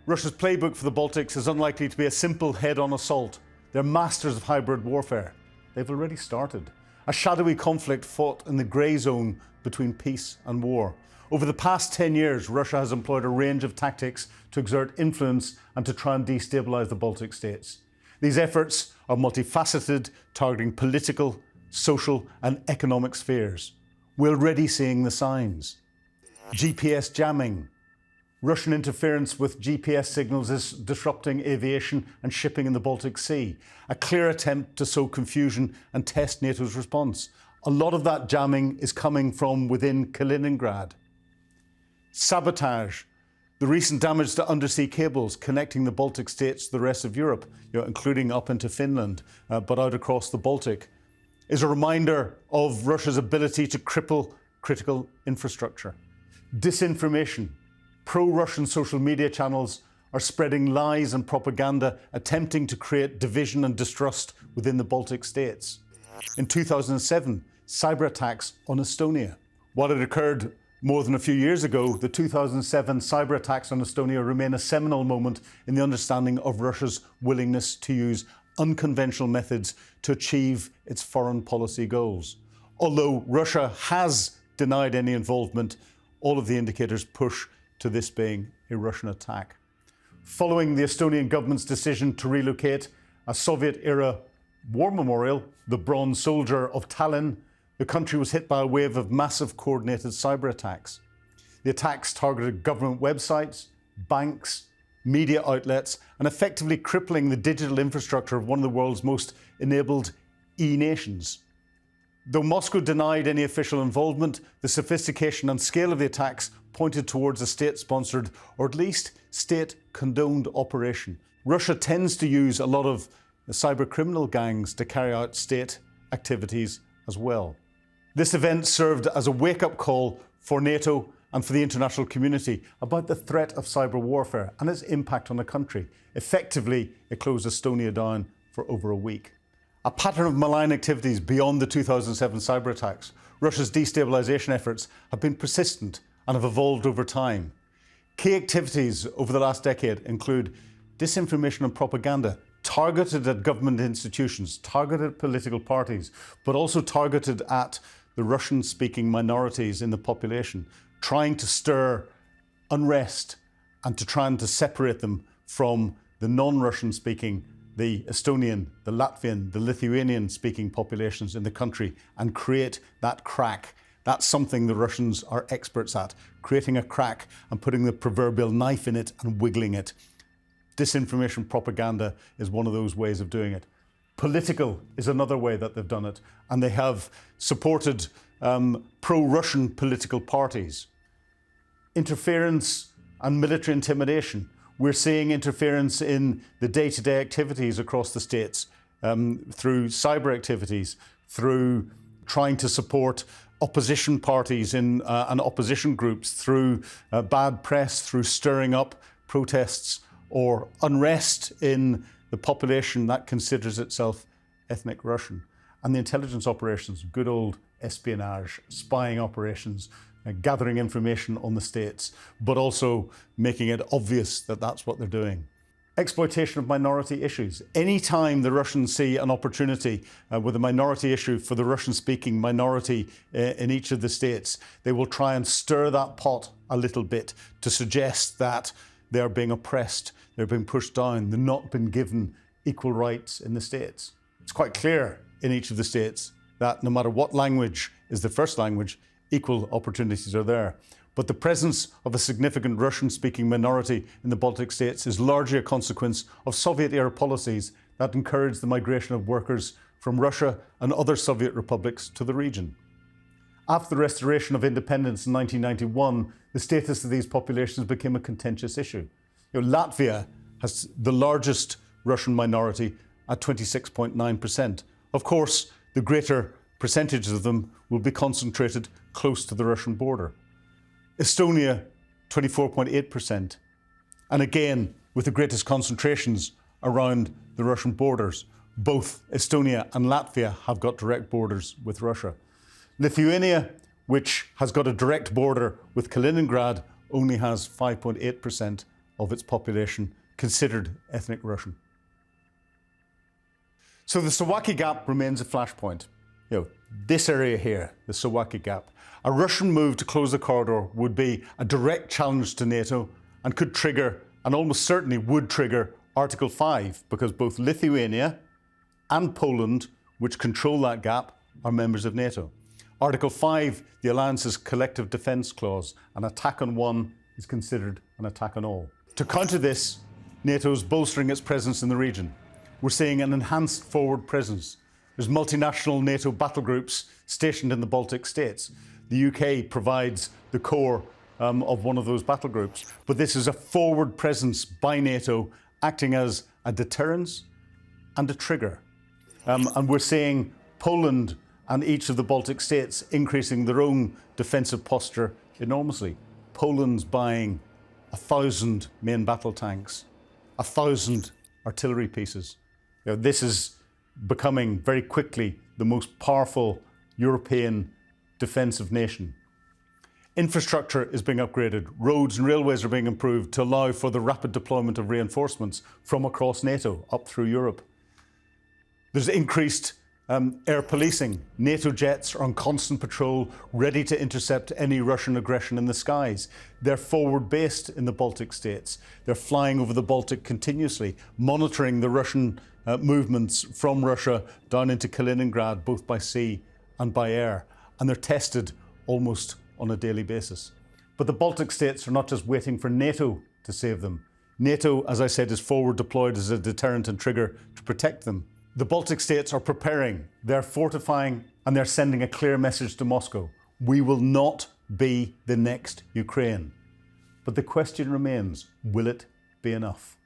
Russia's playbook for the Baltics is unlikely to be a simple head-on assault. They're masters of hybrid warfare. They've already started. A shadowy conflict fought in the grey zone between peace and war. Over the past 10 years, Russia has employed a range of tactics to exert influence and to try and destabilise the Baltic states. These efforts are multifaceted, targeting political, social and economic spheres. We're already seeing the signs. GPS jamming. Russian interference with GPS signals is disrupting aviation and shipping in the Baltic Sea, a clear attempt to sow confusion and test NATO's response. A lot of that jamming is coming from within Kaliningrad. Sabotage. The recent damage to undersea cables connecting the Baltic states to the rest of Europe, including up into Finland, but out across the Baltic, is a reminder of Russia's ability to cripple critical infrastructure. Disinformation. Pro-Russian social media channels are spreading lies and propaganda, attempting to create division and distrust within the Baltic states. In 2007, cyber attacks on Estonia. While it occurred more than a few years ago, the 2007 cyber attacks on Estonia remain a seminal moment in the understanding of Russia's willingness to use unconventional methods to achieve its foreign policy goals. Although Russia has denied any involvement, all of the indicators push to this being a Russian attack. Following the Estonian government's decision to relocate a Soviet-era war memorial, the Bronze Soldier of Tallinn, the country was hit by a wave of massive coordinated cyber attacks. The attacks targeted government websites, banks, media outlets, and effectively crippling the digital infrastructure of one of the world's most enabled e-nations. Though Moscow denied any official involvement, the sophistication and scale of the attacks pointed towards a state-sponsored, or at least state-condoned operation. Russia tends to use a lot of the cyber-criminal gangs to carry out state activities as well. This event served as a wake-up call for NATO and for the international community about the threat of cyber warfare and its impact on the country. Effectively, it closed Estonia down for over a week. A pattern of malign activities beyond the 2007 cyber attacks. Russia's destabilisation efforts have been persistent and have evolved over time. Key activities over the last decade include disinformation and propaganda targeted at government institutions, targeted at political parties, but also targeted at the Russian-speaking minorities in the population, trying to stir unrest and to try and to separate them from the non-Russian speaking, the Estonian, the Latvian, the Lithuanian speaking populations in the country, and create that crack. That's something the Russians are experts at, creating a crack and putting the proverbial knife in it and wiggling it. Disinformation propaganda is one of those ways of doing it. Political is another way that they've done it, and they have supported pro-Russian political parties. Interference and military intimidation. We're seeing interference in the day-to-day activities across the states through cyber activities, through trying to support opposition parties and opposition groups, through bad press, through stirring up protests or unrest in the population that considers itself ethnic Russian. And the intelligence operations, good old espionage, spying operations, gathering information on the states, but also making it obvious that that's what they're doing. Exploitation of minority issues. Anytime the Russians see an opportunity with a minority issue for the Russian-speaking minority in each of the states, they will try and stir that pot a little bit to suggest that they're being oppressed, they're being pushed down, they've not been given equal rights in the states. It's quite clear in each of the states that no matter what language is the first language, equal opportunities are there. But the presence of a significant Russian-speaking minority in the Baltic states is largely a consequence of Soviet-era policies that encouraged the migration of workers from Russia and other Soviet republics to the region. After the restoration of independence in 1991, the status of these populations became a contentious issue. Latvia has the largest Russian minority at 26.9%. Of course, the greater percentage of them will be concentrated close to the Russian border. Estonia, 24.8%. And again, with the greatest concentrations around the Russian borders. Both Estonia and Latvia have got direct borders with Russia. Lithuania, which has got a direct border with Kaliningrad, only has 5.8% of its population considered ethnic Russian. So the Suwałki Gap remains a flashpoint. This area here, the Suwałki Gap. A Russian move to close the corridor would be a direct challenge to NATO and could trigger, and almost certainly would trigger, Article 5, because both Lithuania and Poland, which control that gap, are members of NATO. Article 5, the alliance's collective defence clause, an attack on one is considered an attack on all. To counter this, NATO is bolstering its presence in the region. We're seeing an enhanced forward presence. There's multinational NATO battle groups stationed in the Baltic states. The UK provides the core of one of those battle groups. But this is a forward presence by NATO acting as a deterrence and a trigger. And we're seeing Poland and each of the Baltic states increasing their own defensive posture enormously. Poland's buying 1,000 main battle tanks, 1,000 artillery pieces. This is becoming very quickly the most powerful European defensive nation. Infrastructure is being upgraded. Roads and railways are being improved to allow for the rapid deployment of reinforcements from across NATO up through Europe. There's increased air policing. NATO jets are on constant patrol, ready to intercept any Russian aggression in the skies. They're forward based in the Baltic states. They're flying over the Baltic continuously, monitoring the Russian movements from Russia down into Kaliningrad, both by sea and by air. And they're tested almost on a daily basis. But the Baltic states are not just waiting for NATO to save them. NATO, as I said, is forward deployed as a deterrent and trigger to protect them. The Baltic states are preparing, they're fortifying, and they're sending a clear message to Moscow. We will not be the next Ukraine. But the question remains, will it be enough?